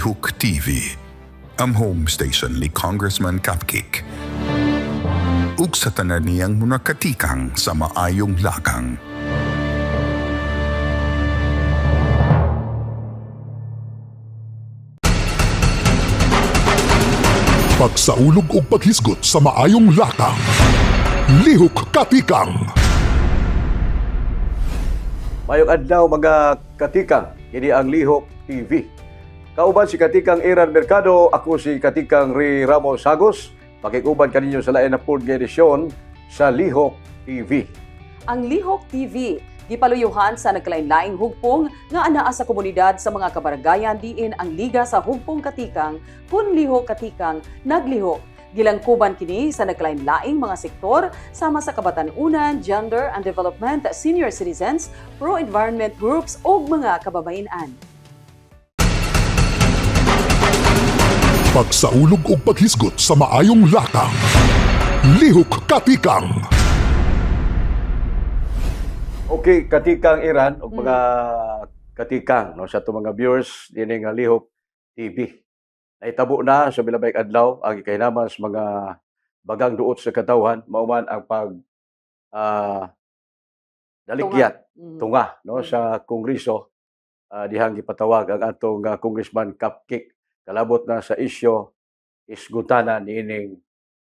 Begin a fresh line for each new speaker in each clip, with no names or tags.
Lihok TV, ang home station ni Congressman Cupcake. Ug sa tanan niyang munakatikang sa maayong lakang.
Pagsaulog o paghisgot sa maayong lakang. Lihok Katikang.
Mayong adlaw mga katikang, ini ang Lihok TV. Kauban si Katikang Iran Mercado, ako si Katikang Ray Ramos Hagos. Pakikuban kaninyo sa lain na pod nga edisyon sa Lihok TV.
Ang Lihok TV, gipaluyuhan sa nagkalain-laing hugpong nga anaa sa komunidad sa mga kabaranggayan diin ang Liga sa Hugpong Katikang, kun Lihok Katikang, naglihok. Gilangkuban kini sa nagkalain-laing mga sektor sama sa kabatanunan, gender and development, senior citizens, pro-environment groups ug mga kababayenan.
Pagsaulog o paghisgot sa maayong lakang. Lihok Katikang.
Okay, Katikang Iran ug mga katikang no sa ato mga viewers dinhi nga Lihok TV. Naitabo na sa milabay adlaw ang ikahinaman sa mga bagang duot sa katawhan mao man ang pag daligyat tunga no sa Kongreso dihang gipatawag ang atong Congressman Cupcake kalabot na sa isyu isgutana niining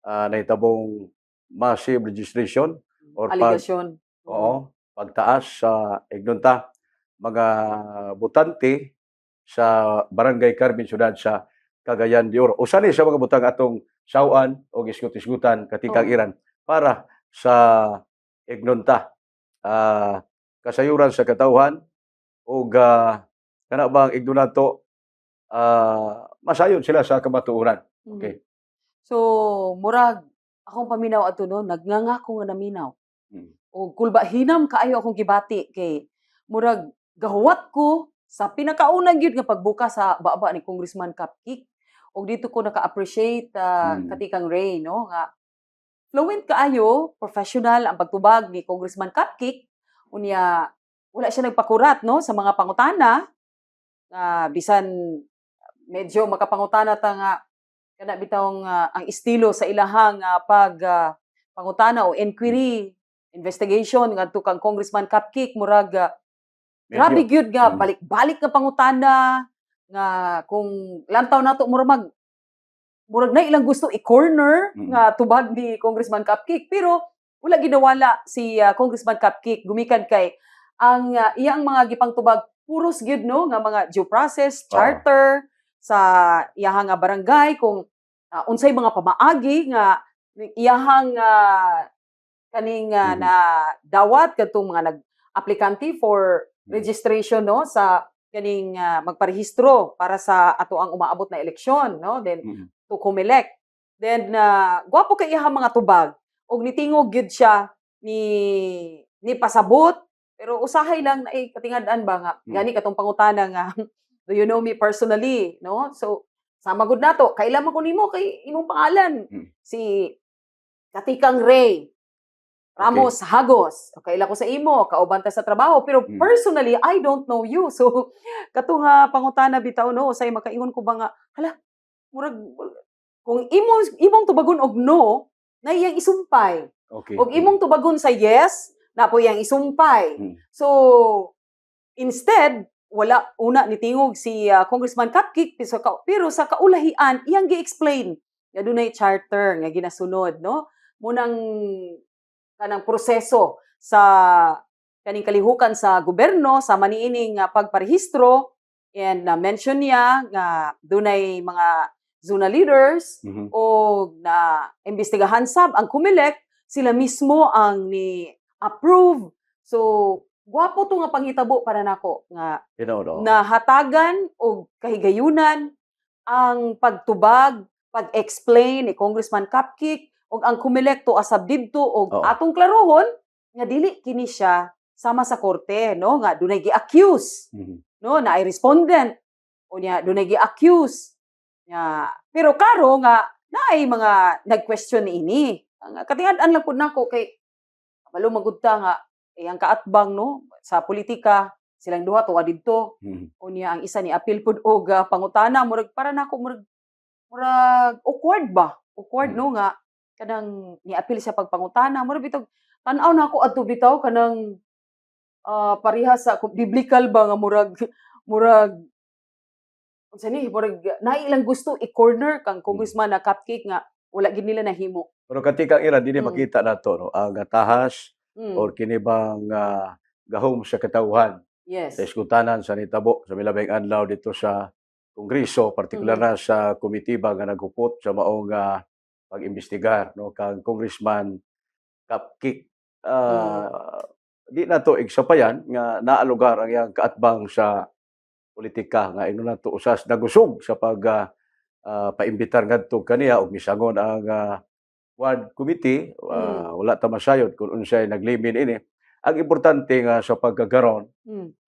nahitabong massive registration or
Aligasyon.
oo, pagtaas sa ignunta mga botante sa Barangay Carmen Ciudad sa Cagayan de Oro. Usa ni sa mga butang atong sawan o isgut-isgutan Katikang Iran para sa ignunta kasayuran sa katawhan o kana bang ignunato masayon sila sa kamatuoran. Okay.
So, murag akong paminaw ato no, nagnangako nga naminaw.
Mm.
O kulba hinam kaayo akong gibati kay murag gahuwat ko sa pinakaunang gyud nga pagbuka sa baba ni Congressman Cupcake. Og dito ko naka-appreciate Katikang Ray no nga fluent kaayo, professional ang pagtubag ni Congressman Cupcake. Unya wala siya nagpakurat no sa mga pangutana bisan medyo makapangutana ta nga kana bitawng ang estilo sa ilahang pangutana o inquiry investigation ngadto kang Congressman Cupcake murag grabe gyud nga balik-balik nga pangutana nga kung lantaw nato murag na ilang gusto i-corner nga tubag ni Congressman Cupcake pero wala ginawala si Congressman Cupcake gumikan kay ang iyang mga gipang tubag puros gyud no nga mga due process charter sa iyahang barangay kung unsay mga pamaagi nga iyahang kaning na dawat kadtong mga nag-aplikante for registration no sa kaning magparehistro para sa ato ang umaabot na eleksyon no then to COMELEC then gwapo kay iyahang mga tubag og nitingog gyud siya ni pasabot pero usahay lang na katingad-an ba nga gani katong pangutana nga do you know me personally no so sama gud nato kailan man ko nimo kay imong pangalan si Katikang Ray Ramos Hagos. Kaila ko sa imo, kauban ta sa trabaho. Pero personally, I don't know you. So, katong pangutana bitaw, no, say makaingon ko ba nga, hala, murag, kung imong tubagon og no, na iyang isumpay.
Okay.
Og imong tubagon sa yes, na po iyang isumpay. So, instead, wala una nitingog si Congressman Cupcake, pero sa kaulahian, iyang gi-explain. Nga dunay charter, nga ginasunod, no? Munang kanang proseso sa kaning kalihukan sa gobyerno sa maniining pagparehistro and mention niya nga dunay mga zona leaders o na imbestigahan sab ang COMELEC sila mismo ang ni approve so gwapo to nga panghitabo para nako nga nahatagan og kahigayunan ang pagtubag pag-explain ni Congressman Cupcake og ang COMELEC to asab didto og atong klarohon nga dili kini siya sama sa korte no nga dunay gi-accuse no na ay respondent o nya dunay gi-accuse nya pero karo nga naay mga nag-question niini katingad-an lang pud nako kay kabalo magud ta nga ang kaatbang no sa politika silang duha tuwa didto. Unya ang isa ni apil pud og pangutana murag para nako murag awkward ba? Awkward no nga kanang niapil siya pagpangutana murag bitog tan-aw na ako adto bitaw kanang parehas sa biblical ba nga murag unsa ni murag nailang gusto i-corner kang congressman na cupcake nga wala gid nila nahimo.
Pero katikang ira dili
Mm.
makita nato no ang tahas or kini bang gahom sa katawhan
Yes.
sa iskutanan sa nitabo sa milabing adlaw dito sa Kongreso, partikular na sa komitiba nga naghupot sa maong pag-imbestigar no kang Congressman Cupcake. Di na to igsapayan nga naa lugar ang iyang kaatbang sa politika nga ino na to usas nagusog sa pag paimbitar ngadto kaniya og misangon ang ward committee. Wala ta masayod kung unsay naglimin ini. Ang importante nga sa pagkagaron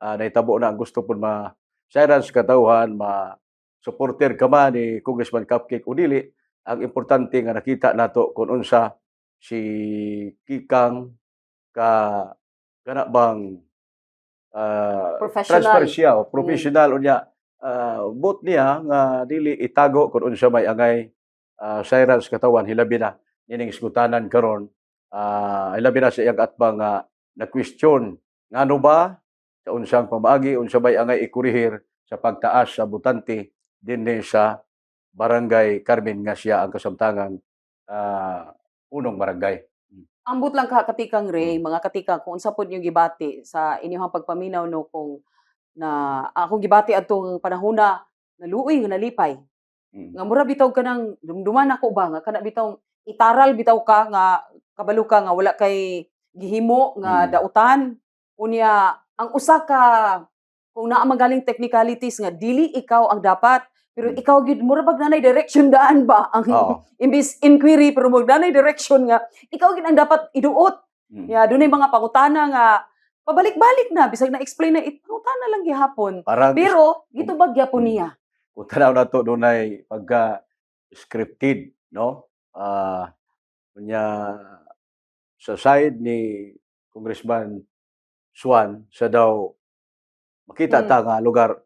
nahitabo na ang gusto pud ma-silence katawhan, ma-supporter ka man ni Congressman Cupcake o dili. Ang importante nga nakita nato kung unsa si Kikang kana bang
Professional.
transparency o professional unya bot niya nga dili itago kung unsa may angay silence katawan hilabi na nining iskutanan karon. Hilabi na sa iyang atbang na question ngano ba sa unsang pamaagi unsa bay angay ikurihir sa pagtaas sa butante dinhi sa Barangay Carmen nga siya ang kasamtangan unong barangay.
Ambot lang katikang Ray, mga katikang kung unsa pod yung gibati sa inyong pagpaminaw no kung na akong gibati atong panahona naluoy nga nalipay. Nga mura bitaw kanang dumduman ako ba nga kana bitaw itaral bitaw ka nga kabalo ka nga wala kay gihimo nga dautan. Unya ang usa ka kung naa magaling technicalities nga dili ikaw ang dapat pero ikaw gid mura bag nanay direction daan ba ang imbis inquiry pero mura nanay direction nga ikaw gid ang dapat iduot. Ya dunay mga pangutana nga pabalik-balik na bisag na explain na pangutana lang gihapon.
Parang
Pero gitubag gyapon niya.
kung tanaw na to dunay pagka scripted no kunya sa side ni Congressman Swan sa daw makita ta nga lugar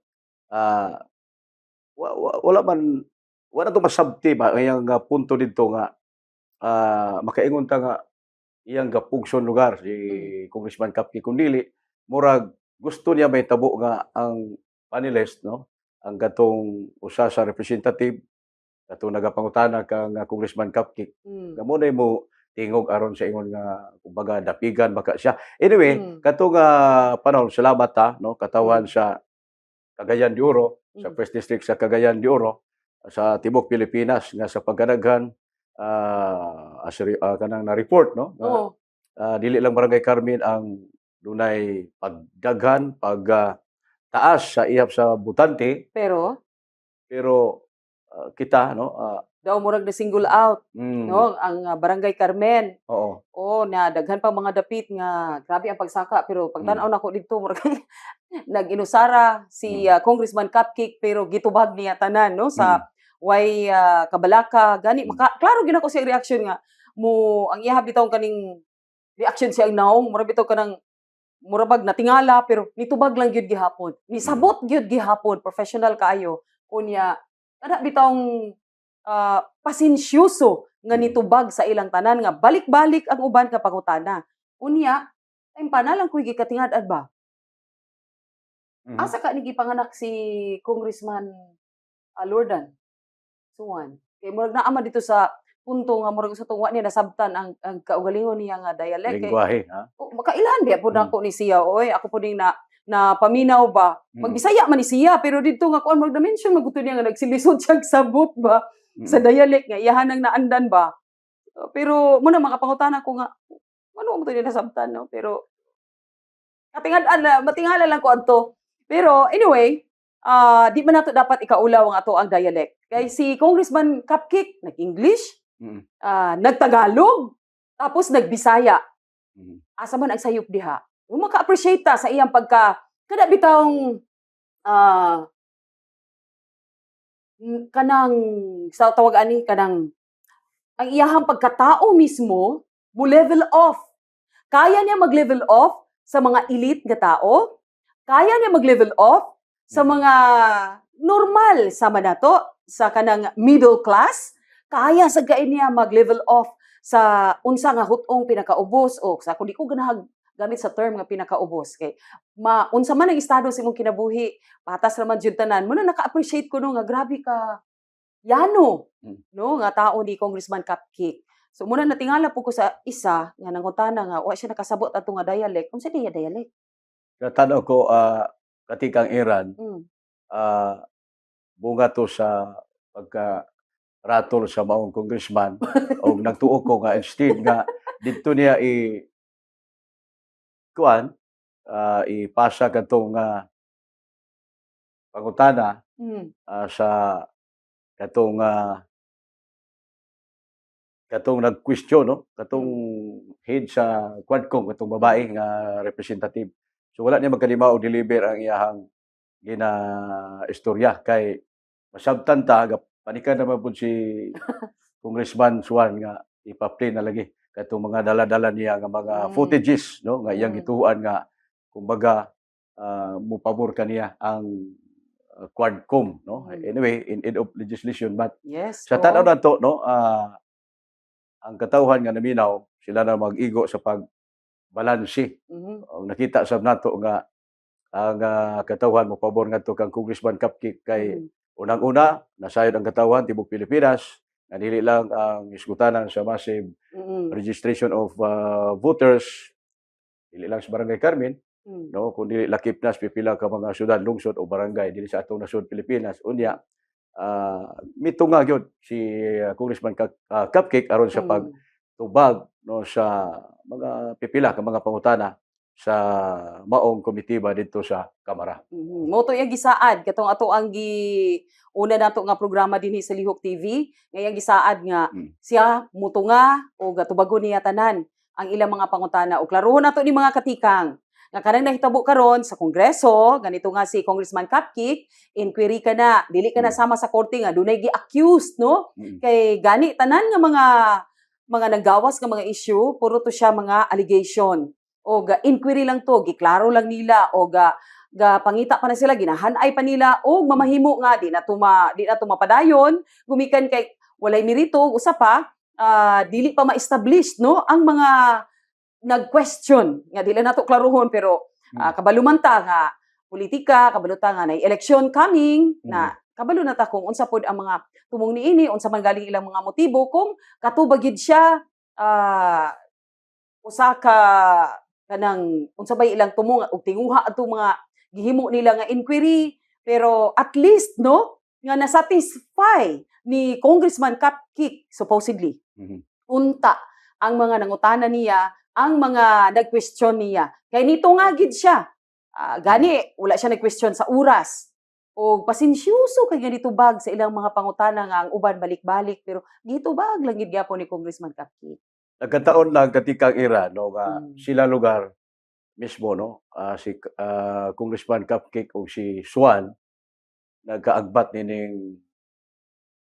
wala to masabti ba iyang punto didto nga makaingon ta nga iyang gapugson lugar si Congressman Cupcake kun dili murag gusto niya may tabo nga ang panelist no ang gatong usa sa representative katong nagapangutana kang Congressman Cupcake kamo na mo tingog aron sa ingon nga kumbaga dapigan baka siya anyway katong panahon salamat no katawan sa Cagayan de Oro sa First District sa Cagayan de Oro sa tibok Pilipinas nga sa pagkanaghan kanang na-report no dili lang Barangay Carmen ang dunay pagdaghan taas sa ihap sa butante
Pero
kita no
daw murag na single out no ang Barangay Carmen.
oo
Na daghan pa mga dapit nga grabe ang pagsaka pero pagtan-aw nako didto murag nag-inusara si Congressman Cupcake pero gitubag niya tanan no sa way kabalaka gani klaro gyud ako sa reaction nga mo ang iya bitaw kaning reaction siya naong mura bitaw kanang murabag natingala pero nitubag lang gyud gihapon nisabot gyud gihapon professional kaayo kunya kada bitawng pasensyoso nga nitubag sa ilang tanan nga balik-balik ang uban ka pangutana unya ay panalang kuy gikatingad ba asa ka ni gipanganak si Congressman Lordan Suwan kay murag naama dito sa punto nga murag sa tungwa niya nasabtan ang kaugalingon niya nga dialect
lengguwahe
makailan biya po na ako ni siya oy ako po ding na paminaw ba magbisaya man ni siya pero dito nga kuan murag na-mention maguto niya nga nagsilisod siya sabot ba sa dialect nga iyahan nang naandan ba pero muna makapangutana ko nga ano mo to niya nasabtan no pero matingala lang ko adto pero anyway di man nato dapat ikaulaw ang ato ang dialect kay si Congressman Cupcake nag-English nagtagalog tapos nagbisaya asa man ang sayop diha yung maka-appreciate ta sa iyang pagka kada bitawng kanang sa tawag ani kanang ang iyahang pagkatao mismo mo level off kaya niya mag-level off sa mga elite nga tao kaya niya mag-level off sa mga normal sa manato, sa kanang middle class, kaya sa gain niya mag-level off sa unsa nga hutong pinakaubos o sa kundi ko ganahag gamit sa term nga pinakaubos kay unsa man ang estado sa imong kinabuhi patas naman jud tanan mo na naka-appreciate ko no nga grabe ka yano no nga tao ni Congressman Cupcake. So muna natingala po ko sa isa nga nangutana nga wa siya nakasabot ato nga dialect. Unsa diya dialect?
Natanaw ko katikang Iran,
Mm.
bunga to sa pagka ratol sa maong congressman o nagtuo ko nga instead nga dito niya kuan ipasa kadtong pangutana
Mm.
sa katong katong nag-question no katong head sa Quadcom katong babae nga representative. So wala niya magkalimaw og deliver ang iyahang istorya kay masabtan ta panikan naman po si Congressman Suan nga ipa-play na lagi katong mga dala-dala niya nga mga footages no nga iyang gituan nga kumbaga mupabor kaniya ang Quadcom no. Anyway, in end of legislation but
Yes.
sa tanaw na to no ang katawhan nga naminaw sila na mag-igo sa pagbalanse.
Mhm.
Nakita sab nato nga ang katawhan mo pabor ngadto kang Congressman Cupcake kay unang-una nasayod ang katawhan tibok Pilipinas nga dili lang ang isgutanan sa massive
Mm.
registration of voters dili lang sa Barangay Carmen
Mm.
no kundi lakip nas pipila ka mga syudad lungsod o barangay dili sa atong nasod Pilipinas unya mitunga gyud si Congressman Cupcake aron sa pagtubag no sa mga pipila ka mga pangutana sa maong komitiba dito sa Kamara.
Mhm. Mo to yung gisaad katong ato ang una nato nga programa dinhi sa Lihok TV ngayang gisaad nga siya mutunga o gatubagon niya tanan ang ilang mga pangutana o klarohon nato ni mga katikang nga kanang nahitabo karon sa Kongreso ganito nga si Congressman Cupcake inquiry ka na dili ka na sama sa korte nga dunay gi-accused no kay gani tanan nga mga naggawas nga mga issue puro to siya mga allegation o ga inquiry lang to giklaro lang nila o ga pangita pa na sila ginahanay pa nila o mamahimo nga di na mapadayon gumikan kay walay merito usa pa dili pa ma-establish no ang mga nag-question nga dili nato klaruhon pero kabalumanta nga politika kabaluta nga na election coming na kabalo na ta kung unsa pod ang mga tumong niini unsa man galing ilang mga motibo kung katubag gid siya usa ka kanang unsa bay ilang tumong og tinguha ato mga gihimo nila nga inquiry pero at least no nga na-satisfy ni Congressman Cupcake supposedly unta ang mga nangutana niya ang mga nag-question niya kay nito nga gid siya gani wala siya nag-question sa oras o pasensyoso kay ganito bag sa ilang mga pangutana nga ang uban balik-balik pero dito bag lang gid gyapon ni Congressman Cupcake.
Nagkataon lang katikang era no nga sila lugar mismo no si Congressman Cupcake o si Suan nagkaagbat nining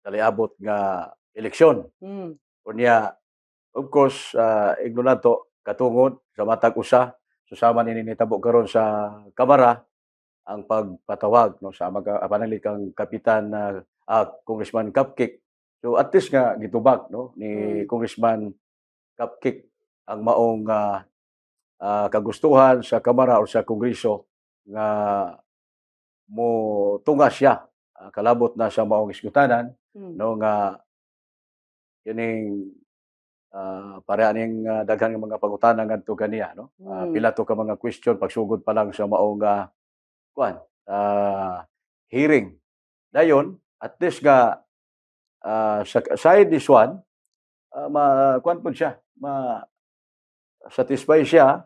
kaliabot nga eleksyon. Unya of course igno nato katungod sa matag usa susama nini nitabo karon sa Kamara ang pagpatawag no sa pananglikang kapitan Congressman Cupcake. So at least nga gitubag no ni Congressman Cupcake ang maong kagustuhan sa Kamara o sa Kongreso nga mo tunga siya kalabot na sa maong isgutanan no nga kining pareha ning daghang mga pangutana ngadto kaniya no pila to ka mga question pagsugod pa lang sa maong kuan hearing dayon at least nga sa side this one kuan pud siya satisfy siya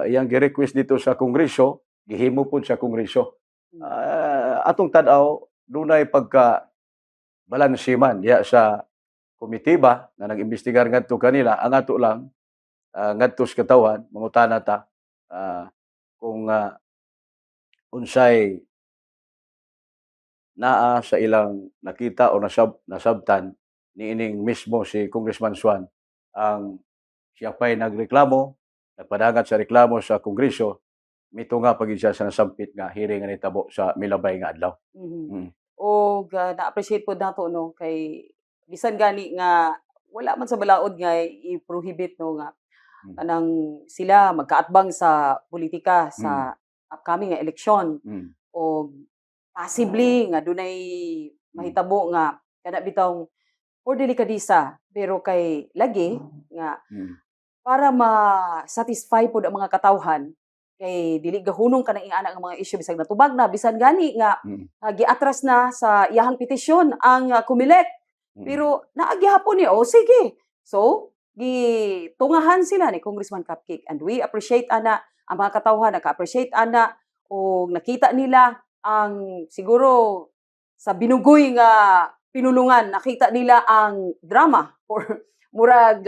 iyang gi-request dito sa Kongreso gihimo pud sa Kongreso atong tan-aw dunay pagka balanse man diya sa komitiba nga nag-imbestigar ngadto kanila ang ato lang ngadto sa katawhan mangutana ta kung unsay naa sa ilang nakita o nasabtan niining mismo si Congressman Suan ang siya pa'y nagreklamo nagpadagat sa reklamo sa Kongreso mitunga pag siya sa nasampit nga hearing nga nitabo sa milabay nga adlaw. Mm.
O na-appreciate po nato no kay bisan gani nga wala man sa balaod nga i-prohibit no nga kanang sila magkaatbang sa politika sa upcoming nga eleksyon
Mm.
o possibly nga dunay mahitabo nga kana bitawng for delikadisa pero kay lagi nga
Mm.
para ma-satisfy pod ang mga katawhan kay dili gahunong kanang ingana nga mga issue bisag natubag na bisan gani nga
Mm.
giatras na sa iyahang petisyon ang Comelec
Mm.
pero naagihapon ni o sige so gitungahan sila ni Congressman Cupcake and we appreciate ana ang mga katawhan naka-appreciate ana o nakita nila ang siguro sa binugoy nga pinulungan nakita nila ang drama or murag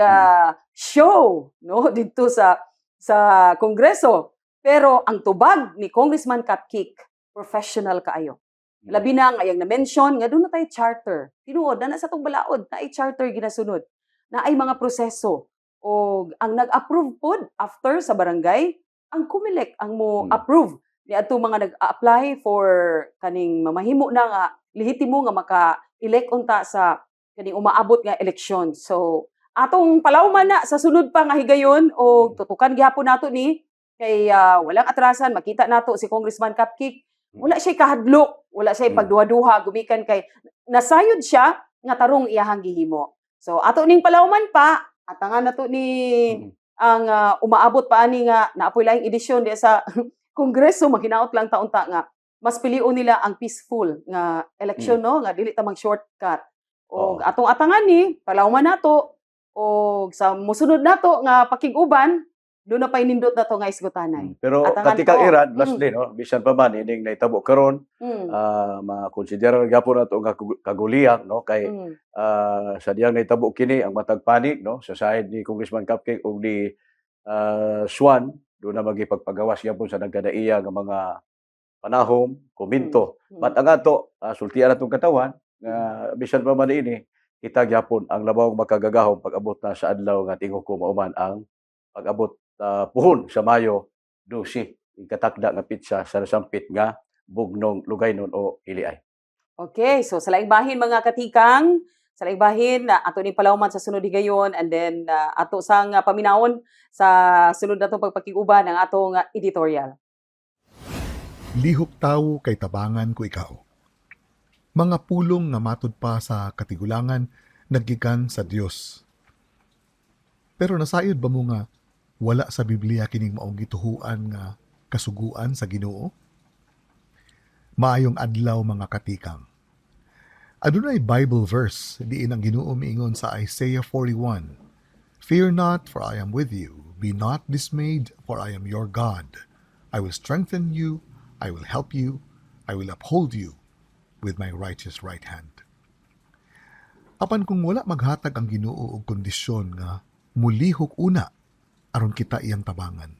show no dito sa Kongreso pero ang tubag ni Congressman Cupcake professional kaayo labi na nga yang na-mention nga doon na tayo charter tinuod na sa tong balaod na ay charter ginasunod na ay mga proseso o ang nag-approve pod after sa barangay ang Comelec ang mo approve ni ato mga nag-apply for kaning mamahimo na nga lehitimo nga maka-elect unta sa kaning umaabot nga eleksyon. So atong palawman na sa sunod pa nga higayon o tutukan gihapon nato ni kay walang atrasan makita nato si Congressman Cupcake wala siya kahadlok, wala siya pagduha-duha gumikan kay nasayod siya nga tarong iyahang gihimo. So ato ning palawman pa atangan nato ni ang umaabot pa ani nga naapoy laing edisyon di sa Kongreso maghinaot lang taon-ta nga mas pilion nila ang peaceful nga election no nga dili ta mag shortcut. O atong atangan ni palawman nato o sa musunod nato nga pakig-uban doon na pay nindot nato nga isgutanay.
Pero
Atangan
katikang
po.
Iran lastly no bisan pa man ining nahitabo karon
Mm.
makonsiderar gyapon nato nga kaguliyang no kay
Mm.
sa diyang nahitabo kini ang matag panik no sa side ni Congressman Cupcake ug ni Swan doon na magipagpagawas gyapon sa nagkadaiya nga mga panahom komento. But ang ato sultian natong katawan nga bisan pa man ini kita gyapon ang labawng makagagahom pag-abot na sa adlaw nga tingog ko mauman ang pag-abot puhon sa Mayo 12 ikatakda nga pitsa sa nasampit nga bugnong lugaynon o iliay.
Okay, so sa laing bahin mga katikang, sa laing bahin ato ni palawman sa sunod higayon and then ato sang paminawon sa sunod natong pagpakiguban ang atong editorial.
Lihok tawo kay tabangan ko ikaw. Mga pulong nga matud pa sa katigulangan naggikan sa Dios. Pero nasayod ba mo nga wala sa Biblia kining maong gituhuan nga kasuguan sa Ginoo? Maayong adlaw mga katikang. Adunay Bible verse diin ang Ginoo miingon sa Isaiah 41. Fear not, for I am with you. Be not dismayed, for I am your God. I will strengthen you, I will help you, I will uphold you with my righteous right hand. Apan kung wala maghatag ang Ginoo og kondisyon nga mulihok una aron kita iyang tabangan,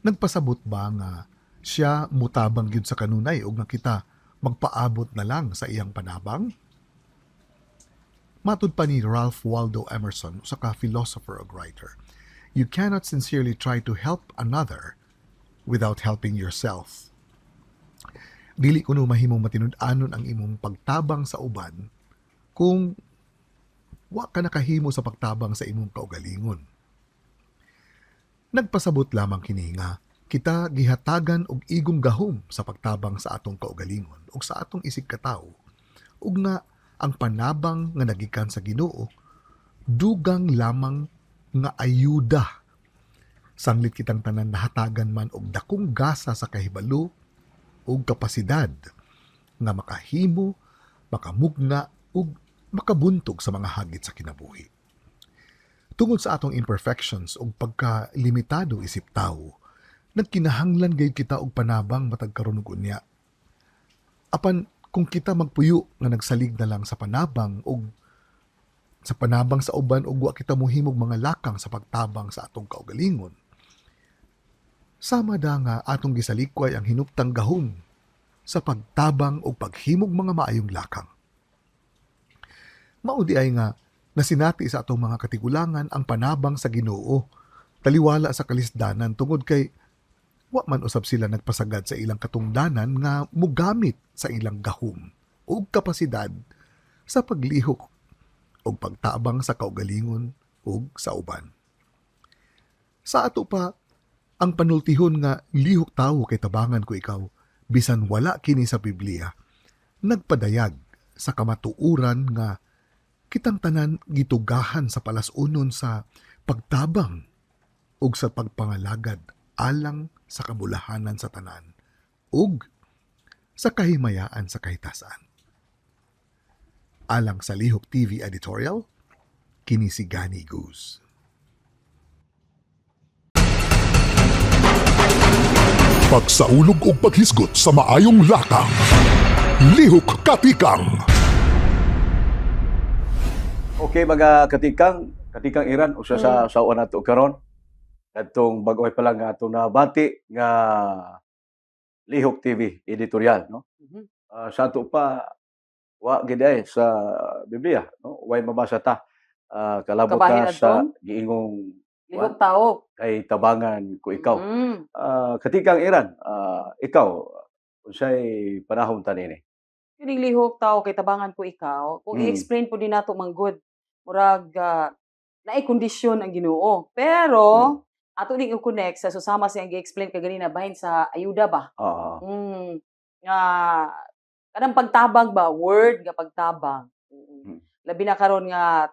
nagpasabot ba nga siya mutabang gyud sa kanunay og nga kita magpaabot na lang sa iyang panabang? Matud pa ni Ralph Waldo Emerson, usa ka philosopher ug writer, you cannot sincerely try to help another without helping yourself. Dili kuno mahimong matinud-anon ang imong pagtabang sa uban kung wa ka nakahimo sa pagtabang sa imong kaugalingon. Nagpasabot lamang kini nga kita gihatagan og igong gahom sa pagtabang sa atong kaugalingon ug sa atong isig katawo ug nga ang panabang nga nagikan sa Ginoo dugang lamang nga ayuda sanglit kitang tanan nahatagan man og dakong gasa sa kahibalo ug kapasidad nga makahimo, makamugna ug makabuntog sa mga hagit sa kinabuhi. Tungod sa atong imperfections ug pagka-limitado isip tawo, nagkinahanglan gayud kita og panabang matag karon ug unya. Apan kung kita magpuyo nga nagsalig na lang sa panabang ug sa panabang sa uban ug wa kita mohimog mga lakang sa pagtabang sa atong kaugalingon, sama da nga atong gisalikway ang hinuptang gahom sa pagtabang o paghimog mga maayong lakang. Maudi ay nga nasinati sa atong mga katigulangan ang panabang sa Ginoo, taliwala sa kalisdanan tungod kay wa man usab sila nagpasagad sa ilang katungdanan nga mugamit sa ilang gahom o kapasidad sa paglihok o pagtabang sa kaugalingon o sa uban. Sa ato pa, ang panultihon nga lihok tawo kay tabangan ko ikaw, bisan wala kini sa Biblia, nagpadayag sa kamatuuran nga kitang tanan gitugahan sa palasunon sa pagtabang ug sa pagpangalagad alang sa kabulahanan sa tanan ug sa kahimayaan sa kahitasan. Alang sa Lihok TV editorial, kini si Gani Goose.
Pagsaulog o paghisgot sa maayong lakang. Lihok Katikang.
Okay, mga katikang Iran, usa sa sauan nato karon. Katong bag-oy pa lang nga atong nabati nga Lihok TV editorial, no? Sa ato pa wa gid ay sa Biblia, no? Way mabasa ta. Kalabot
Kabahin
ta sa
adtong
giingong
lihok tawo.
kay tabangan ko ikaw.
Mm.
Katikang Iran, ikaw unsay panahon ta nini?
Kining lihok tawo kay tabangan ko ikaw. Kung i-explain po din nato manggod, murag naay kondisyon ang Ginoo. Pero ato ning i-connect sa susama siyang gi-explain kaganina bahin sa ayuda ba?
Oo.
Nga kanang pagtabang ba, word nga pagtabang. Labi na karon nga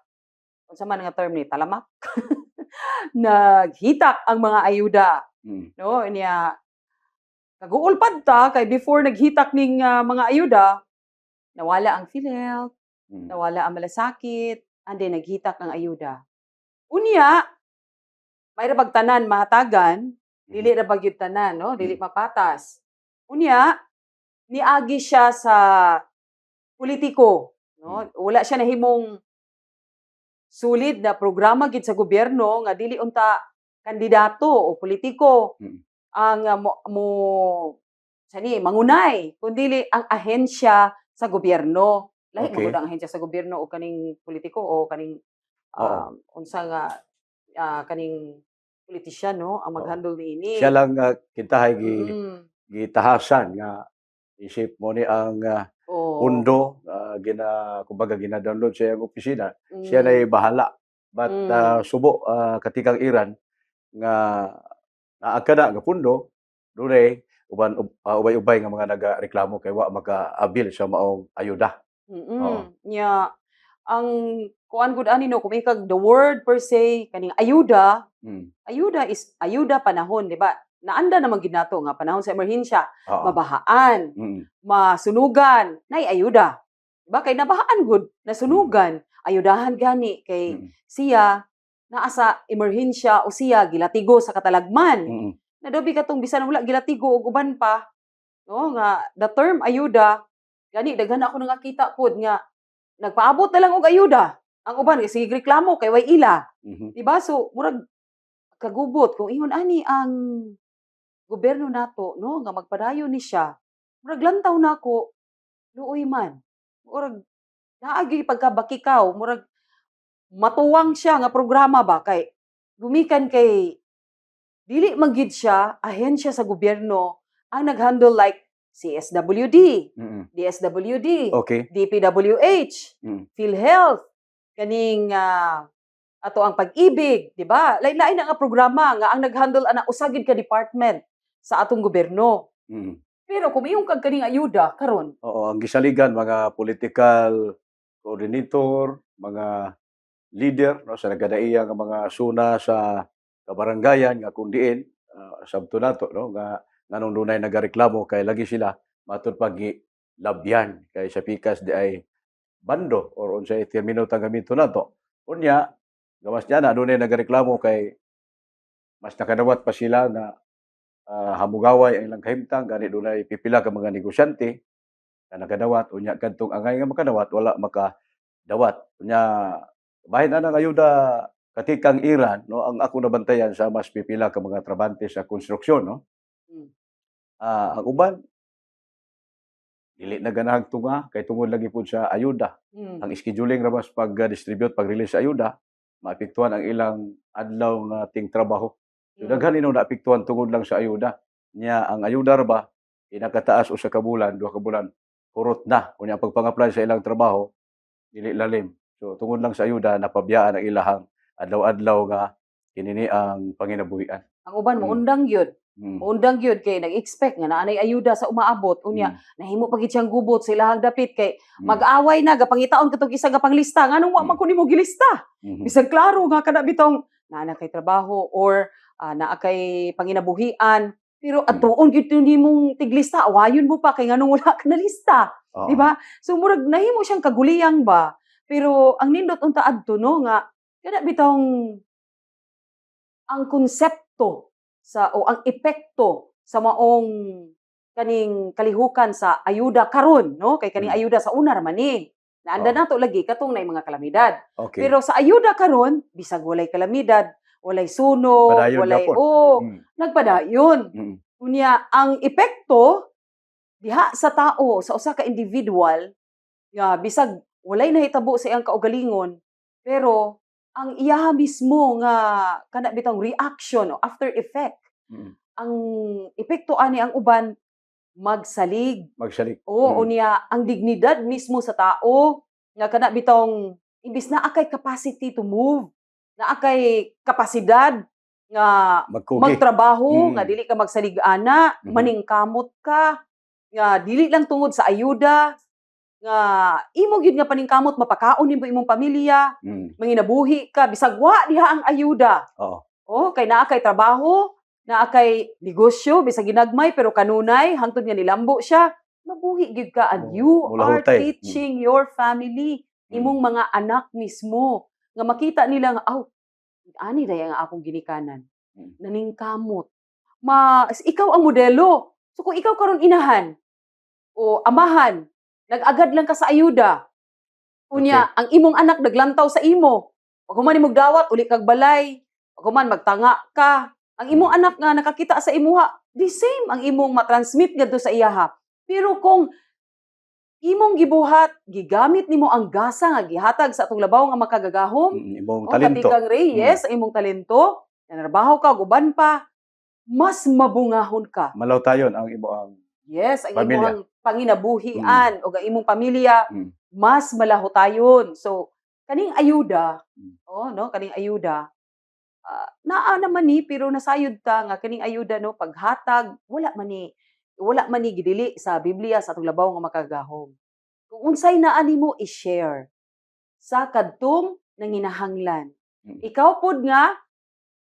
unsa man nga term ni talamak. Naghitak ang mga ayuda, no? Niya kaguulpad ta kay before naghitak ning mga ayuda, nawala ang PhilHealth, nawala ang malasakit, and then naghitak ang ayuda. Unya, may ra tanan mahatagan, dili ra bagyud tanan, no? Dili mapatas. Unya, niagi siya sa politiko, no? Wala siya nahimong sulid na programa gid sa gobyerno nga dili unta kandidato o politiko ang mangunay kundi ang ahensya sa gobyerno. Lahi
Okay.
magud ang ahensya sa gobyerno o kaning politiko o kaning unsa nga kaning politisyan, no, ang mag-handle niini.
Siya lang kintahay gitahasan nga isip mo ni ang pundo kumbaga gina-download sa iyang opisina. Siya na bahala. But subo katikang Iran nga naa ka na nga pundo dunay ubay-ubay nga mga nagareklamo kay wa maka-abil sa maong ayuda.
Nya ang kuan gud ani no, kumikag the word per se kaning ayuda, ayuda is ayuda panahon, di ba? Naanda naman gid nato nga panahon sa emerhensya, mabahaan, masunugan, nay ayuda. Diba? Kay nabahaan gud, nasunugan, ayudahan gani kay siya naa sa emerhensya o siya gilatigo sa katalagman. Nadobi katong bisan wala gilatigo og uban pa, no, nga the term ayuda gani daghan ako nakakita pod nga nagpaabot na lang og ayuda. Ang uban kasi reklamo kay way ila. Diba? So murag kagubot kung ingon ani ang gobyerno nato, no, nga magpadayon ni siya. Murag lantaw nako luoy man. Murag naagi pagkabakikaw, murag matuwang siya nga programa ba kay gumikan kay dili magid siya ahensya sa gobyerno ang naghandle like CSWD, DSWD,
Okay.
DPWH, PhilHealth, kaning ato ang pag-ibig, di ba? Lain-lain nga programa nga ang naghandle ana usagid ka department sa atong gobyerno. Pero kung iyong kag kaning ayuda karon,
Oo, ang gisaligan mga political coordinator, mga leader no sa nagkadaiya nga mga suna sa kabarangayan nga kundiin sabto nato no nga nganong dunay nagareklamo kay lagi sila matud pagi labyan kay sa pikas di ay bando or unsay termino tagamito nato. Unya gawas niya na dunay nagareklamo kay mas nakadawat pa sila na hamugaway ang ilang kahimtang gani dunay pipila ka mga negosyante na nakadawat unya kadtong angay nga makadawat wala makadawat unya bahin anang ayuda katikang Iran no ang ako nabantayan sa mas pipila ka mga trabante sa konstruksyon no ang uban dili na ganahang tunga kay tungod lagi pud sa ayuda ang scheduling ra mas pag-distribute pag-release sa ayuda maapektuhan ang ilang adlaw nga ting trabaho. So, daghan inong naapektuhan tungod lang sa ayuda. Niya ang ayuda ra ba pinakataas usa ka bulan, 2 ka bulan, hurot na. Unya ang pagpang-apply sa ilang trabaho dili lalim. So tungod lang sa ayuda napabiyaan ang ilahang adlaw-adlaw nga kini ang panginabuhian.
Ang uban
Mm.
maundang gyud.
Mm.
Maundang gyud kay nag-expect nga naanay ayuda sa umaabot unya nahimo pa gid siyang gubot sa ilahang dapit kay
Mm.
mag-away na gapangitaon katong isa nga panglista nganong wa man ko nimo gilista.
Mhm.
Bisag klaro nga kada bitong naa kay trabaho or naa kay panginabuhian pero atuon gyud nimong tiglista awayon mo pa kay nganong wala ka na lista.
Oo.
Di ba? So murag nahimo siyang kaguliyang ba. Pero ang nindot unta adto no nga kada bitong ang konsepto o ang epekto sa maong kaning kalihukan sa ayuda karon no kay kaning ayuda sa una ra man ni. Naanda nato lagi katong nay mga kalamidad.
Okay.
Pero sa ayuda karon bisag walay kalamidad, walay sunog,
Padayon
walay
gapon. Mm.
nagpadayon.
Mm.
Unya ang epekto diha sa tao sa usa ka individual nga bisag walay nahitabo sa iyang kaugalingon pero ang iyaha mismo nga kana bitang reaction o after effect
Mm.
ang epekto ani ang uban magsalig.
Magsalik.
Oo,
Mm.
unya ang dignidad mismo sa tao nga kana bitong imbis na akay capacity to move, na akay kapasidad nga
Magkugi.
magtrabaho,
Mm.
nga dili ka magsalig-ana,
Mhm.
maningkamot ka, nga dili lang tungod sa ayuda, nga imo gyud nga paningkamot mapakaon nimo imong pamilya,
Mm.
manginabuhi ka bisag wa diha ang ayuda.
Oo.
Oh, kay naa kay trabaho, naa kay negosyo bisag ginagmay pero kanunay hangtod nga nilambo siya, mabuhi gyud ka and
Oh,
you
mula
are
hutay.
teaching your family, imong mga anak mismo nga makita nila nga ani day ang akong ginikanan.
Mm.
Naningkamot. Ikaw ang modelo. So kung ikaw karon inahan o amahan, nag-agad lang ka sa ayuda. Unya, ang imong anak naglantaw sa imo. Pag human imong dawat, uli kag balay. Pag human magtanga ka. Ang imong anak nga nakakita sa imuha, the same ang imong matransmit gadto sa iyaha. Pero kung imong gibuhat, gigamit nimo ang gasa nga gihatag sa atong labaw nga makagagahom,
Imong
o
talento.
katikang Ray, yes, ang imong talento, nanarbaho ka, guban pa, mas mabungahon ka.
Malaw tayon ang imong
Yes, ang
Pamilya.
imong panginabuhian o ang imong pamilya,
Mm.
mas malahotayon. So, kaning ayuda,
Mm.
kaning ayuda, naa naman ni, pero nasayod ta nga kaning ayuda, no, paghatag, wala man ni gidili sa Biblia sa atong labaw nga makagahom. Kung unsay naa nimo i-share sa kadtong nanginahanglan.
Mm.
Ikaw pod nga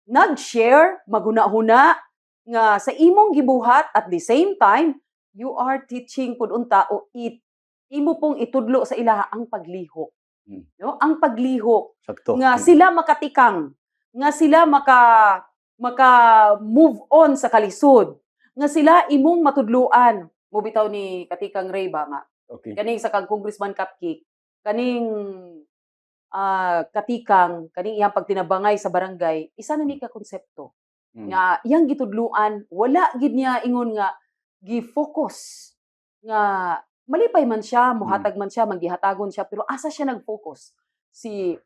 nag-share, maguna-huna nga sa imong gibuhat at the same time you are teaching pud unta o imo pong itudlo sa ilaha ang paglihok.
Mm.
No? Ang paglihok
sakto.
nga sila makatikang, nga sila maka move on sa kalisod, nga sila imong matudluan. Mo bitaw ni katikang Ray ba nga
Okay.
kaning sa kang Congressman Cupcake, kaning katikang, kaning iyang pagtinabangay sa barangay, isa na ni ka konsepto.
Mm.
Nga iyang gitudluan, wala gid niya ingon nga gi-focus nga malipay man siya, muhatag man siya, manggihatagon siya, pero asa siya nag-focus? Si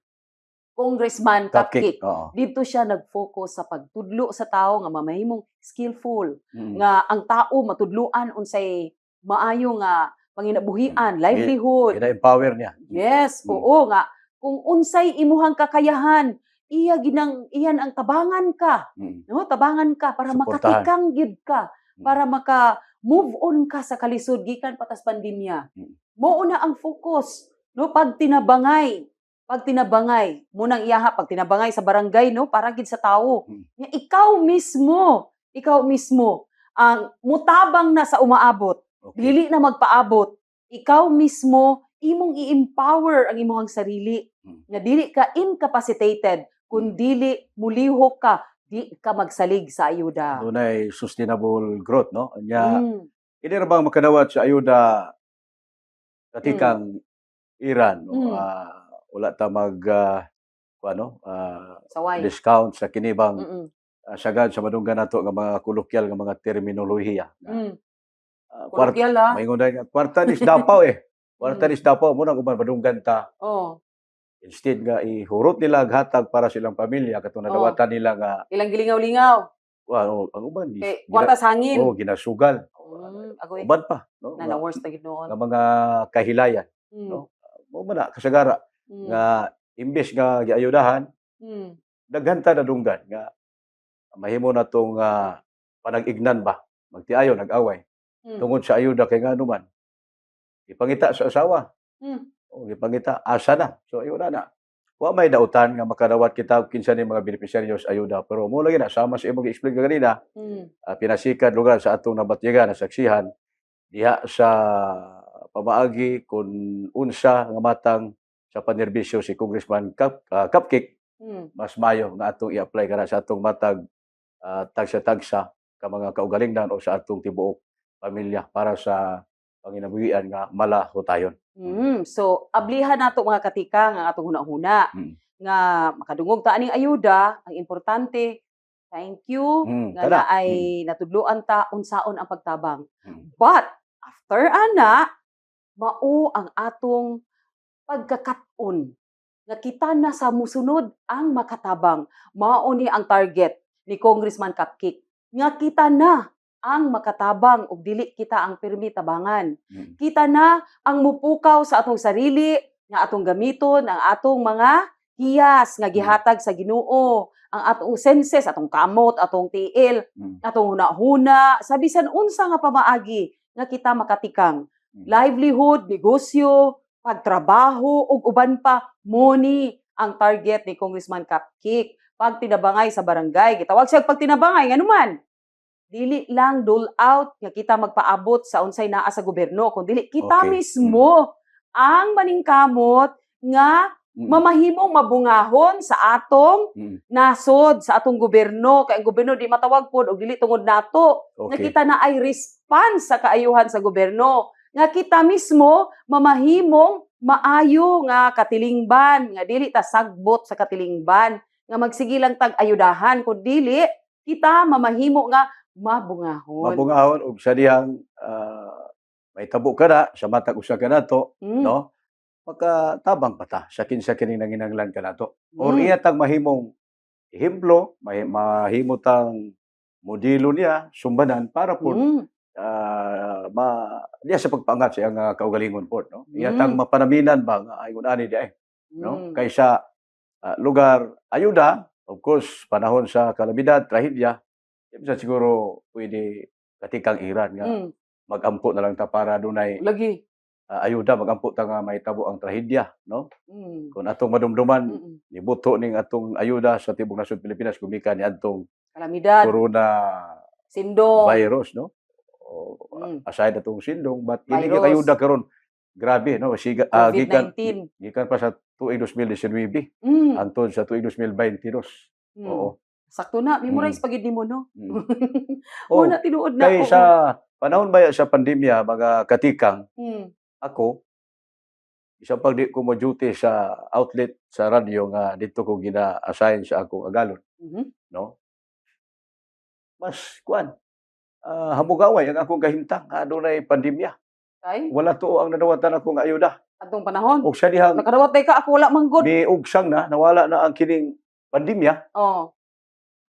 Congressman Cupcake.
Oo.
Dito siya nag-focus sa pagtudlo sa tao nga mamahimong skillful,
Mm.
nga ang tao matudluan unsay maayo nga panginabuhian, livelihood.
Ina-empower niya.
Yes,
Mm.
oo nga. Kung unsay imuhang kakayahan, iyan ang tabangan ka,
Mm.
no? Tabangan ka para
Suportahan.
makatikang gid ka, para maka-move on ka sa kalisod gikan patas pandemya.
Mm.
Mao na ang focus, no? Pagtinabangay munang iyaha pagtinabangay sa barangay, no, para gid sa tawo.
Mm.
Nga ikaw mismo ang mutabang na sa umaabot.
Okay.
Dili na magpaabot. Ikaw mismo, imong i-empower ang imong sarili. Nga dili ka incapacitated, kun dili mulihok ka, di ka magsalig sa ayuda.
Dunay sustainable growth, no? Nya,
Mm.
hindi ra bang makadawat sa ayuda katikang Iran, no?
Mm.
Wala ta mag
Saway.
discount sa kinibang
Mm-mm.
sagad sa madunggan nato nga mga kolokyal nga mga terminolohiya.
Mm.
Kwarta,
Kolokyal, ha?
maingon na nga, kwarta nis Davao eh. Kwarta nis Davao mo nang uban madunggan ta.
Oh,
Instead nga ihurot nila ang hatag para silang pamilya katong nadawatan nila nga
ilang gilingaw-lingaw.
ang uban
Kay kwarta sa hangin.
ginasugal.
Agoy.
Uban pa, no?
Na worst na gid noon.
Nga mga kahilayan,
Mm.
no? Mo man na kasagara
Mm.
nga imbes nga giayudahan,
Mm.
daghan ta na dunggan nga mahimo na tong panag-ignan ba, magtiayon, nag-away
Mm.
tungod sa ayuda kay ngano man ipangita sa asawa
Mm.
o ipangita asa na. So ayun na. Wa may dautan nga makadawat kita og kinsa ni mga benepisyaryo sa ayuda, pero mo lagi na sama sa imong gi-explain kanina,
Mm.
pinasikat lugar sa atong nabatyagan na saksihan diha sa pamaagi kung unsa nga matang sa panerbisyo si Congressman Cupcake,
Mm.
mas mayo nga atong i-apply kana sa atong matag tagsa-tagsa ka mga kaugalingnan o sa atong tibuok pamilya para sa panginabuhian nga malahotayon.
So, ablihan nato mga katika nga atong hunahuna
Mm.
nga makadungog ta aning ayuda. Ang importante, thank you nga
Kada.
naay natudloan ta unsaon ang pagtabang.
Mm.
But after ana, mao ang atong pagkakat-on nga kita na sa musunod ang makatabang. Mao ni ang target ni Congressman Cupcake nga kita na ang makatabang ug dili kita ang pirmi tabangan.
Mm.
Kita na ang mupukaw sa atong sarili nga atong gamiton ang atong mga hiyas nga gihatag sa Ginoo, ang atong senses, atong kamot, atong tiil,
Mm.
atong hunahuna, sa bisan unsa nga pamaagi nga kita makatikang.
Mm.
Livelihood, negosyo, pagtrabaho ug uban pa, money ang target ni Congressman Cupcake. Pag tinabangay sa barangay, gitawag siya pagtinabangay nganuman. Dili lang dole out nga kita magpaabot sa unsay naa sa gobyerno, kundi kita
Okay.
mismo ang maningkamot nga
Mm.
mamahimong mabungahon sa atong
Mm.
nasod, sa atong gobyerno. Kay ang gobyerno di matawag pod og dili tungod nato. Nga
Okay.
kita na ay response sa kaayuhan sa gobyerno. Nga kita mismo mamahimong maayo nga katilingban, nga dili ta sagbot sa katilingban, nga magsige lang tag ayudahan kun dili kita mamahimo nga mabungahon.
Mabungahon og sa dihang may tabo ka na sa matag usa ka nato,
Mm.
no? Makatabang pa ta sa kinsa kini nanginahanglan ka nato. Or
Mm.
iya tang mahimong ehemplo, mahimo tang modelo niya sumbanan para po
Mm.
diya sa pagpaangat sa iyang kaugalingon po, no? Iya
Mm.
tang mapanaminan ba nga aygon ani di ay, no?
Mm.
Kaysa lugar ayuda, of course, panahon sa kalamidad, trahedya, sa siguro pwede katikang iran nga
Mm.
magampo na lang ta para dunay
Lagi.
ayuda, magampo ta nga mahitabo ang trahedya, no?
Mm.
Kung atong madumduman,
Mm-mm.
nibuto ning atong ayuda sa tibok nasod Pilipinas gumikan ni atong
Kalamidad,
corona
sindong.
virus, no? O,
Mm.
aside atong sindong, but kini
Virus.
nga ayuda karon grabe, no? Gikan
COVID-19.
pa sa tuig 2019
Mm.
hangtod sa tuig 2022.
Mm.
Oo.
Sakto na, memorize pagid nimo no.
Mm.
Oo
Oh,
na tinuod na.
kay
oo.
sa panahon ba sa pandemya, mga katikang,
Mm.
ako, isang pag di ko mo-duty sa outlet sa radyo nga dito ko gina-assign sa akong agalon,
Mhm.
no? Mas kuan, hamugaway ang akong kahimtang nga adunay pandemya.
Kay
Wala tuo ang nadawatan ako nga ayuda.
atong panahon.
Og sa dihang
Nakadawat tay ka ako wala manggod.
miugsang na nawala na ang kining pandemya,
Oh.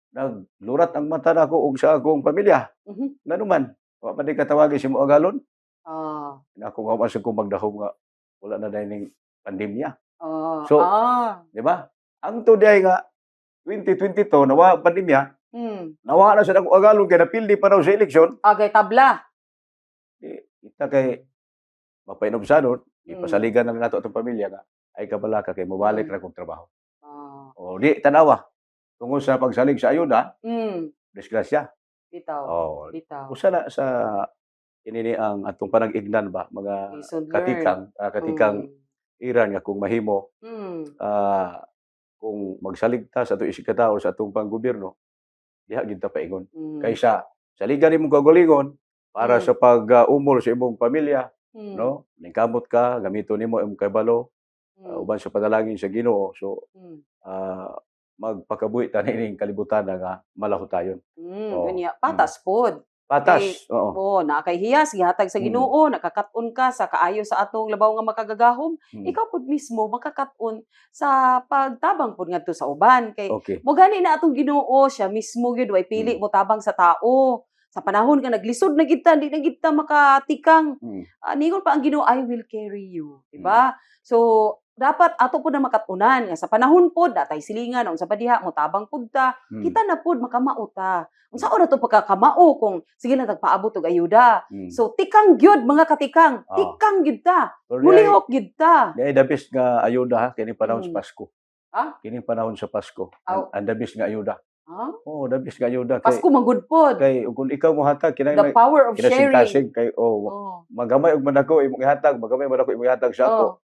naglurat ang mata nako og sa akong pamilya.
Mhm.
Nganuman, wa pa di katawagi si mo agalon.
Ah.
Ako nga masig ko magdahom nga wala na dining pandemya,
Ah.
So,
ah.
di ba? Ang today nga 2022 nawa pandemya,
Mm.
nawa na sa akong agalon kay napildi pa raw sa eleksyon.
Agay tabla.
Kita kay mapainobsadon,
Mm.
ipasaligan na nato atong pamilya nga ay kabalaka kay mobalik
Mm.
ra kong trabaho.
Ah.
O di tanawa tungod sa pagsalig sa ayuda,
Mm.
disgrasya.
Bitaw.
Oh,
Bitaw.
usa na sa inini ang atong panag-ignan ba mga
Lesson
katikang
learned.
iran nga kung mahimo
Mm.
kung magsalig ta sa atong isikataon sa atong panggobyerno, diha gid ta paingon.
Mm.
Kaysa saligan nimong kagalingon para
Mm.
sa pag-umol sa imong pamilya,
Mm.
no? Ningkamot ka, gamiton nimo imong kabalo,
Mm.
uban sa panalangin sa Ginoo. So
Mm.
magpakabuhi ta nining kalibutan nga malahotayon.
Mm.
Oh.
Unya patas pod.
Patas. Oo.
Oo, na kay hiyas gihatag sa Ginoo, nakakat-on ka sa kaayo sa atong labaw nga makagagahom,
Mm.
ikaw pud mismo makakat-on sa pagtabang pud ngadto sa uban kay
Okay.
mo gani na atong Ginoo siya mismo gyud way pili mo tabang sa tao. Sa panahon nga naglisod na gid ta, di na gid ta makatikang.
Mm.
Ningon pa ang Ginoo, I will carry you, di ba? So dapat ato pud na makat-unan nga sa panahon pod natay silingan unsa pa diha mo tabang pud ta,
Mm.
kita na pud makamao ta. Unsa na to pagkakamao kung sige na tagpaabot og ayuda.
Mm.
So tikang gyud mga katikang,
Ah.
tikang gyud ta.
Pero
Mulihok gyud ta.
Di dabis nga ayuda ha, kini panahon sa
Mm.
Pasko.
Ah?
Kini panahon sa Pasko.
Aw.
Ang dabis nga ayuda.
Ha?
Oo, dabis nga ayuda kay
Pasko magud pod.
kay kung ikaw mo hatag
The
kinahanglan
power of sharing.
kinasing-kasing kay
Oh.
magamay og manako imong ihatag, magamay manako imong ihatag sa ako.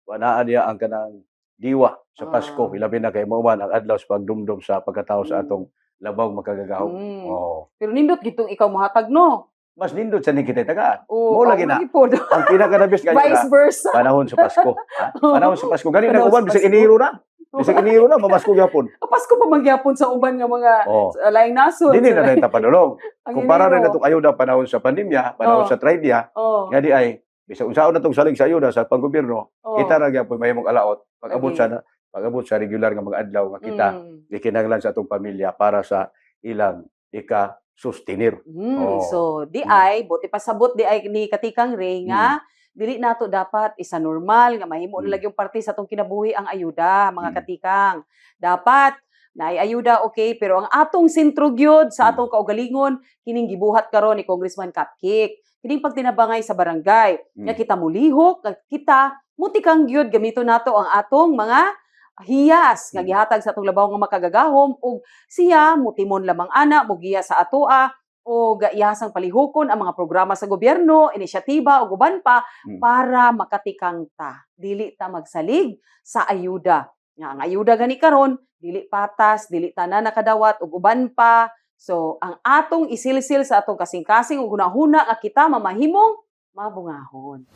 Wanaan niya ang kanang diwa sa Pasko.
Ah.
Ilabi na kay mauman ang adlaw sa pagdumdum sa pagkatao sa
Mm.
atong labaw makagagahom.
Mm.
Oo.
Pero nindot gitong ikaw mohatag no.
Mas nindot sa ni kita tagaan.
Oh,
Mo lagi na.
pod.
Ang pinakadabis nga
Vice versa.
panahon sa Pasko. Ha? Panahon sa Pasko. Gani na
Panahon
uban
sa
bisag
Pasko.
iniro na. Bisag iniro na mamasko gyapon.
Pasko pa magyapon sa uban nga mga
Oo.
laing nasod.
Dili na dahil tapadulong.
Ang
Kumpara rin
Enero.
natong ayuda panahon sa pandemya, panahon
Oo.
sa traidya,
Oh.
nga di ay bisag unsaon natong salig sa ayuda sa panggobyerno,
Oh.
kita ra gyapon mahimong alaot pag-abot
Okay.
sa regular nga mga adlaw nga kita gikinahanglan sa atong pamilya para sa ilang ika-sustenir. Oo.
So, di ay, buti pa sabot di ay ni Katikang Ray nga, dili nato dapat isa normal nga mahimo na lang yung parte sa atong kinabuhi ang ayuda, mga
Mm.
katikang. Dapat naay ayuda okay, pero ang atong sentro gyud sa atong kaugalingon kining gibuhat karon ni Congressman Cupcake. Kining pagtinabangay sa barangay, nga kita mulihok, nga kita mutikang gyud gamito nato ang atong mga hiyas nga gihatag sa atong labaw nga makagagahom ug siya mutimon lamang ana mugiya sa atoa o gaiyasang palihukon ang mga programa sa gobyerno, inisyatiba o uban pa
Mm.
para makatikang ta. Dili ta magsalig sa ayuda. Nga ang ayuda gani karon dili patas, dili ta na nakadawat ug uban pa. So ang atong isilsil sa atong kasing-kasing ug hunahuna nga kita mamahimong mabungahon.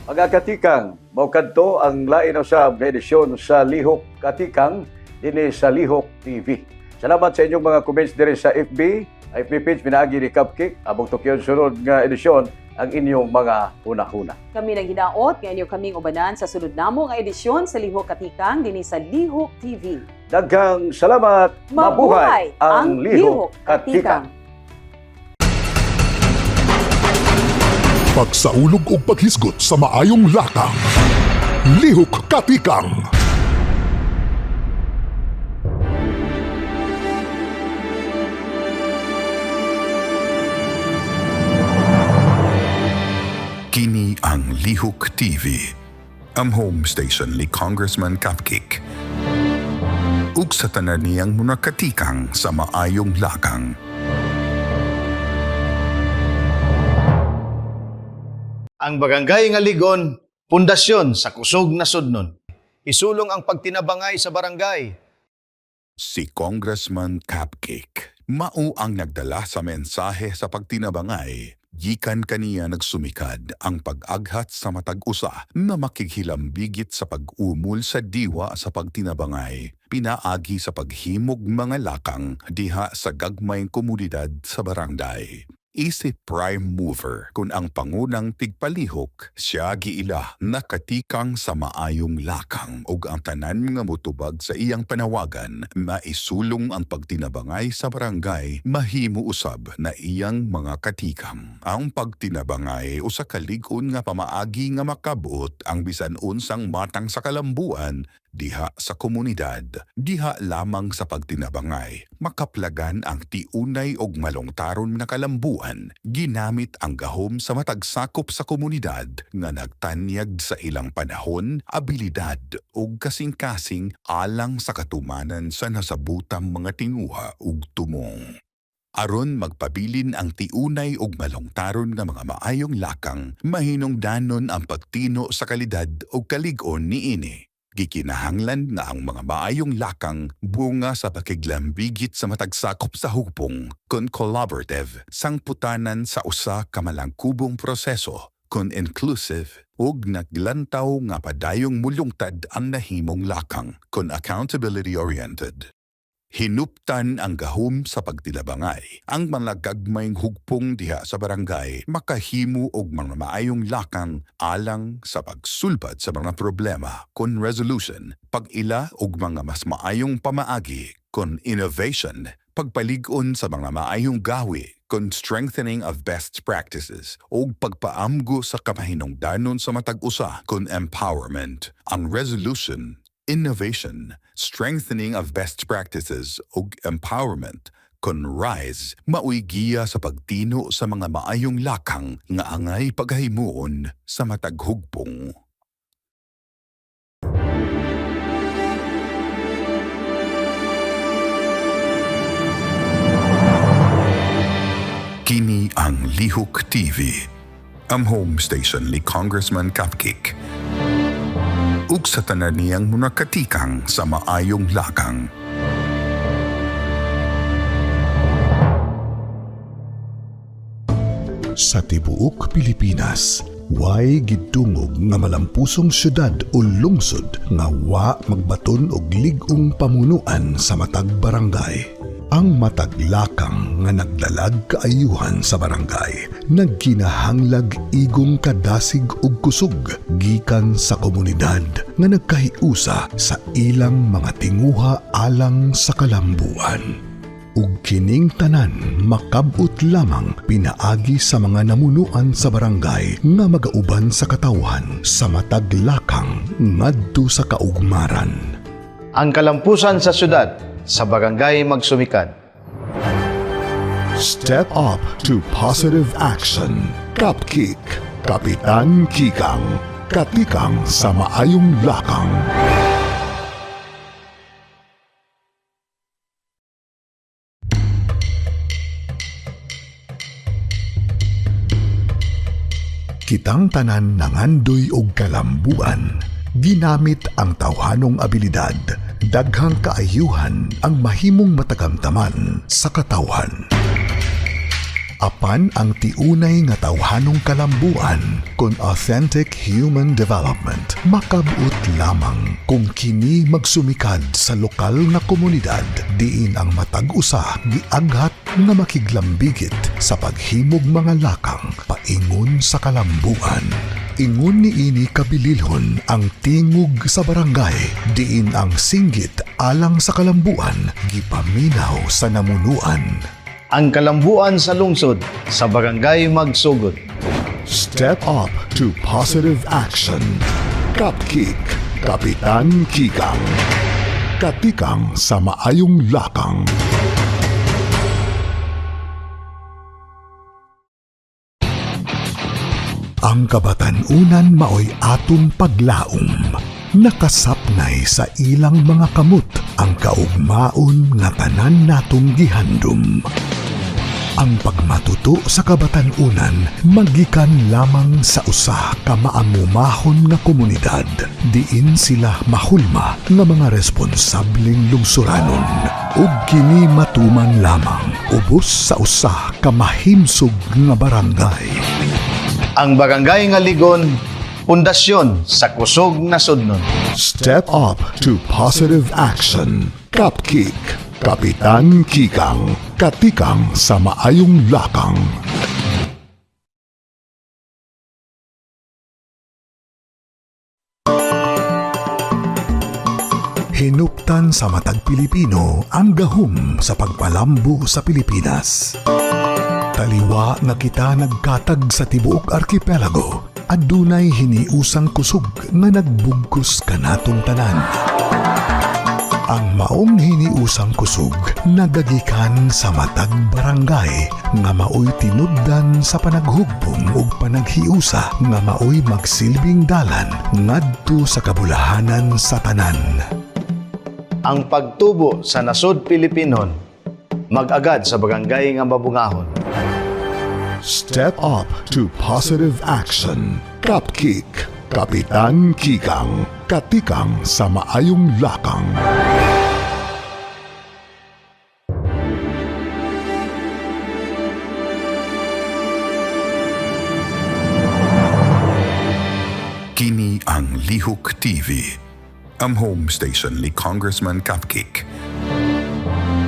Mga katikang, mao kadto ang lain usab nga edisyon sa Lihok Katikang dinhi sa Lihok TV. Salamat sa inyong mga comments diri sa FB page pinaagi ni Cupcake. Abong tukyon sunod nga edisyon ang inyong mga hunahuna.
Kami nang hinaot nga inyo kaming ubanan sa sunod namo nga edisyon sa Lihok Katikang dinhi sa Lihok TV.
Daghang salamat. Mabuhay ang Lihok Katikang.
Pagsaulog ug paghisgot sa maayong lakang. Lihok Katikang.
Kini ang Lihok TV, ang home station ni Congressman Cupcake. Ug sa tanan niyang mga katikang sa maayong lakang.
Ang barangay nga Ligon, pundasyon sa kusog na sudnon. Isulong ang pagtinabangay sa barangay.
Si Congressman Cupcake, mao ang nagdala sa mensahe sa pagtinabangay. Gikan kaniya nagsumikad ang pag-aghat sa matag usa na makighilambigit sa pag-umol sa diwa sa pagtinabangay. Pinaagi sa paghimog mga lakang diha sa gagmayng komunidad sa barangay. Isip prime mover kung ang pangunang tigpalihok siya giila nakatikang sa maayong lakang ug ang tanan nga mutubag sa iyang panawagan maisulong ang pagtinabangay sa barangay mahimo usab na iyang mga katikang. Ang pagtinabangay usa ka lig-on nga pamaagi nga makabuot ang bisan unsang matang sa kalambuan diha sa komunidad, diha lamang sa pagtinabangay, makaplagan ang tiunay og malongtaron na kalambuan, ginamit ang gahom sa matagsakop sa komunidad nga nagtanyag sa ilang panahon, abilidad ug kasing-kasing alang sa katumanan sa nasabutang mga tinguha ug tumong. Aron magpabilin ang tiunay ug malongtaron nga mga maayong lakang, mahinungdanon ang pagtino sa kalidad ug kalig-on niini. Gikinahanglan nga ang mga maayong lakang bunga sa pakiglambigit sa matagsakop sa hupong kon collaborative sangputanan sa usa ka malangkubong proseso kon inclusive ug naglantaw nga padayong mulungtad ang nahimong lakang kon accountability-oriented. Hinuptan ang gahom sa pagtilabangay. Ang mga gagmayng hugpong diha sa barangay makahimo og mga maayong lakang alang sa pagsulbad sa mga problema kon resolution, pag-ila og mga mas maayong pamaagi kon innovation, pagpalig-on sa mga maayong gawi kon strengthening of best practices o pagpaamgo sa kamahinungdanon sa matag usa kon empowerment. Ang resolution, innovation, strengthening of best practices o empowerment kon RISE maoy giya sa pagtino sa mga maayong lakang nga angay paghimuon sa matag hugpong. Kini ang Lihok TV, ang home station ni Congressman Cupcake. Ug sa tanan niyang munakatikang sa maayong lakang.
Sa tibuok Pilipinas, way gidungog nga malampusong syudad o lungsod nga wa magbaton og lig-ong pamunuan sa matag barangay. Ang matag lakang nga nagdalag kaayuhan sa barangay, nagkinahanglag igong kadasig ug kusog gikan sa komunidad nga nagkahiusa sa ilang mga tinguha alang sa kalambuan. Ug kining tanan makabot lamang pinaagi sa mga namunuan sa barangay nga magauban sa katawhan sa matag lakang ngadto sa kaugmaran.
Ang kalampusan sa syudad, sa barangay magsumikad.
Step up to positive action. Cupcake, Kapitan Kikang, katikang sa maayong lakang. Kitang tanan nangandoy og kalambuan. Ginamit ang tawhanong abilidad, daghang kaayuhan ang mahimong matagamtaman sa katawhan. Apan ang tiunay nga tawhanong kalambuan kon authentic human development makabut lamang kung kini magsumikad sa lokal nga komunidad diin ang matag usa giaghat nga makiglambigit sa paghimog mga lakang paingon sa kalambuan. Ingon ni ini kabililhon ang tingog sa barangay diin ang singgit alang sa kalambuan gipaminaw sa namunuan.
Ang kalambuan sa lungsod, sa barangay magsugod.
Step up to positive action. Cupcake, Kapitan Kikang, katikang sa maayong lakang. Ang kabatanunan maoy atong paglaom. Nakasapnay sa ilang mga kamot ang kaugmaon nga tanan natong gihandom. Ang pagmatuto sa kabatanunan magikan lamang sa usa ka maamumahon nga komunidad diin sila mahulma nga mga responsableng lungsuranon ug kini matuman lamang ubos sa usa ka mahimsog nga barangay.
Ang barangay nga ligon, pundasyon sa kusog na sudnon.
Step up to positive action. Cupcake, Kapitan Kikang, katikang sa maayong lakang. Hinuptan sa matag Pilipino ang gahom sa pagpalambo sa Pilipinas. Taliwa nga kita nagkatag sa tibuok arkipelago, adunay hiniusang kusog nga nagbugkos kanatong tanan. Ang maong hiniusang kusog nagagikan sa matag barangay nga maoy tinubdan sa panaghugpong ug panaghiusa nga maoy magsilbing dalan ngadto sa kabulahanan sa tanan.
Ang pagtubo sa nasod Pilipinon, mag-agad sa barangay nga mabungahon.
Step up to positive action. Cupcake, Kapitan Kikang, katikang sa maayong lakang.
Kini ang Lihok TV, ang home station ni Congressman Cupcake.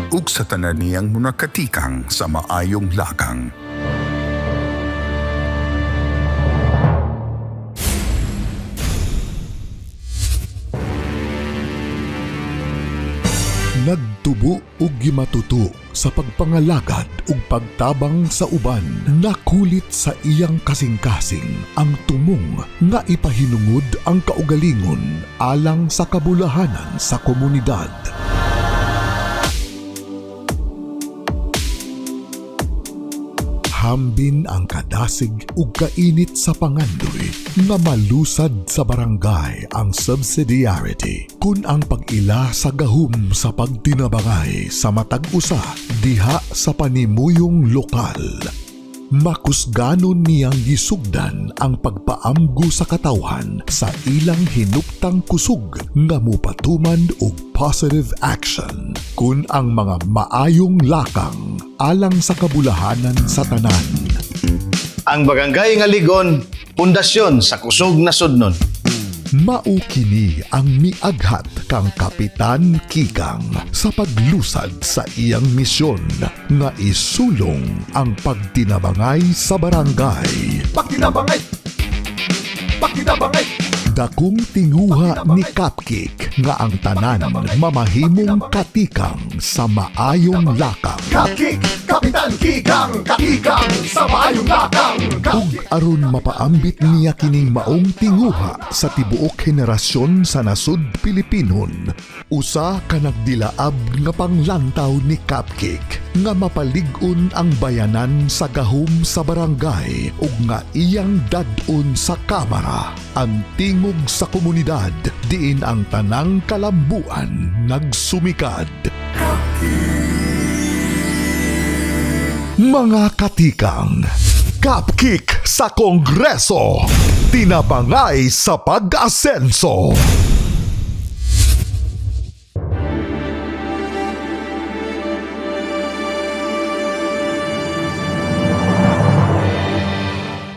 ug sa tanan niyang munakatikang sa maayong lakang.
Nagtubo ug gimatuto sa pagpangalagad ug pagtabang sa uban, nakulit sa iyang kasing-kasing ang tumong nga ipahinungod ang kaugalingon alang sa kabulahanan sa komunidad. Hambin ang kadasig ug kainit sa pangandoy nga malusad sa barangay ang subsidiarity kun ang pag-ila sa gahum sa pagtinabangay sa matag usa diha sa panimuyong lokal. Makusganon niyang gisugdan ang pagpaamgo sa katawhan sa ilang hinuptang kusog nga mupatuman og positive action kun ang mga maayong lakang alang sa kabulahanan sa tanan.
Ang barangay nga ligon, pundasyon sa kusog na sudnon.
Mao kini ang miaghat kang Kapitan Kikang sa paglusad sa iyang misyon nga isulong ang pagtinabangay sa barangay.
Pagtinabangay! Pagtinabangay!
Dakong tinguha ni Cupcake nga ang tanan mamahimong katikang sa maayong lakang.
Cupcake! Kapitan Kikang! Katikang sa maayong lakang!
Ug aron mapaambit niya kining maong tinguha sa tibuok henerasyon sa nasud Pilipinon, usa ka nagdilaab nga panglantaw ni Cupcake nga mapalig-on ang bayanan sa gahum sa barangay ug nga iyang dad-on sa kamara ang tingog sa komunidad diin ang tanang kalambuan nagsumikad. Mga katikang, Cupcake sa Kongreso, tinabangay sa pag-asenso.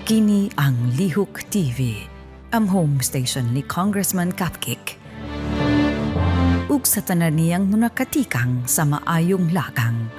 Kini ang Lihok TV, ang home station ni Congressman Cupcake. Ug sa tanan niyang munakatikang sa maayong lakang.